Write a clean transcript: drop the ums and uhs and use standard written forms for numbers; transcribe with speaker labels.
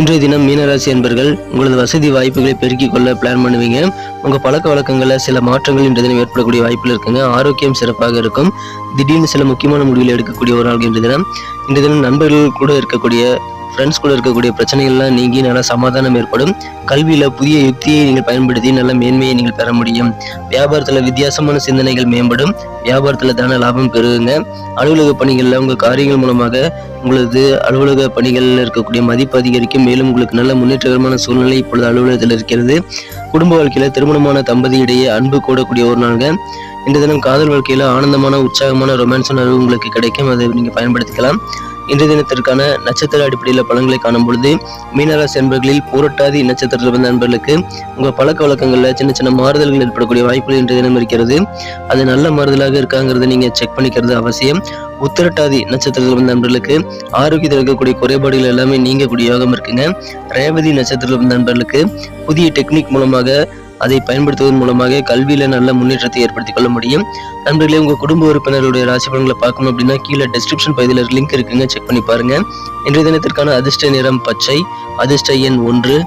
Speaker 1: இன்றைய தினம் மீனராசி அன்பர்கள் உங்களது வசதி வாய்ப்புகளை பெருக்கிக் கொள்ள பிளான் பண்ணுவீங்க. உங்க பழக்க வழக்கங்களில் சில மாற்றங்கள் இன்றைய தினம் ஏற்படக்கூடிய வாய்ப்புகள் இருக்குங்க. ஆரோக்கியம் சிறப்பாக இருக்கும். திடீர்னு சில முக்கியமான முடிவுகள் எடுக்கக்கூடிய ஒரு நாள் இன்றைய தினம் நண்பர்கள் கூட இருக்கக்கூடிய ஃப்ரெண்ட்ஸ் கூட இருக்கக்கூடிய பிரச்சனைகள்லாம் நீங்கி நல்லா சமாதானம் ஏற்படும். கல்வியில் புதிய யுக்தியை நீங்கள் பயன்படுத்தி நல்ல மேன்மையை நீங்கள் பெற முடியும். வியாபாரத்தில் வித்தியாசமான சிந்தனைகள் மேம்படும். வியாபாரத்தில் தான லாபம் பெறுங்க. அலுவலக பணிகளில் உங்கள் காரியங்கள் மூலமாக உங்களது அலுவலக பணிகளில் இருக்கக்கூடிய மதிப்பு அதிகரிக்கும். மேலும் உங்களுக்கு நல்ல முன்னேற்றகரமான சூழ்நிலை இப்பொழுது அலுவலகத்தில் இருக்கிறது. குடும்ப வாழ்க்கையில் திருமணமான தம்பதியிடையே அன்பு கூடக்கூடிய ஒரு நாள்ங்க. இன்றைய தினம் காதல் வாழ்க்கையில் ஆனந்தமான உற்சாகமான ரொமான்ஸ் உணர்வு உங்களுக்கு கிடைக்கும். அதை நீங்கள் பயன்படுத்திக்கலாம். இன்றைய தினத்திற்கான நட்சத்திர அடிப்படையில் பலன்களை காணும் பொழுது மீனராசி அன்பர்களில் பூரட்டாதி நட்சத்திரத்தில் வந்த நண்பர்களுக்கு உங்கள் பழக்க வழக்கங்களில் சின்ன சின்ன மாறுதல்கள் ஏற்படக்கூடிய வாய்ப்புகள் இன்றைய தினம் இருக்கிறது. அது நல்ல மாறுதலாக இருக்காங்கிறத நீங்கள் செக் பண்ணிக்கிறது அவசியம். உத்திரட்டாதி நட்சத்திரத்தில் வந்த நண்பர்களுக்கு ஆரோக்கியத்தில் இருக்கக்கூடிய குறைபாடுகள் எல்லாமே நீங்கக்கூடிய யோகம் இருக்குங்க. ரேவதி நட்சத்திரத்தில் வந்த நண்பர்களுக்கு புதிய டெக்னிக் மூலமாக அதை பயன்படுத்துவதன் மூலமாக கல்வியில நல்ல முன்னேற்றத்தை ஏற்படுத்திக் கொள்ள முடியும். நண்பர்களே, உங்க குடும்ப உறுப்பினருடைய ராசி பலன்களை பார்க்கணும் அப்படின்னா கீழே டிஸ்கிரிப்ஷன் பகுதியில் லிங்க் இருக்குங்க, செக் பண்ணி பாருங்க. இன்றைய தினத்திற்கான அதிர்ஷ்ட நிறம் பச்சை, அதிர்ஷ்ட எண் 1,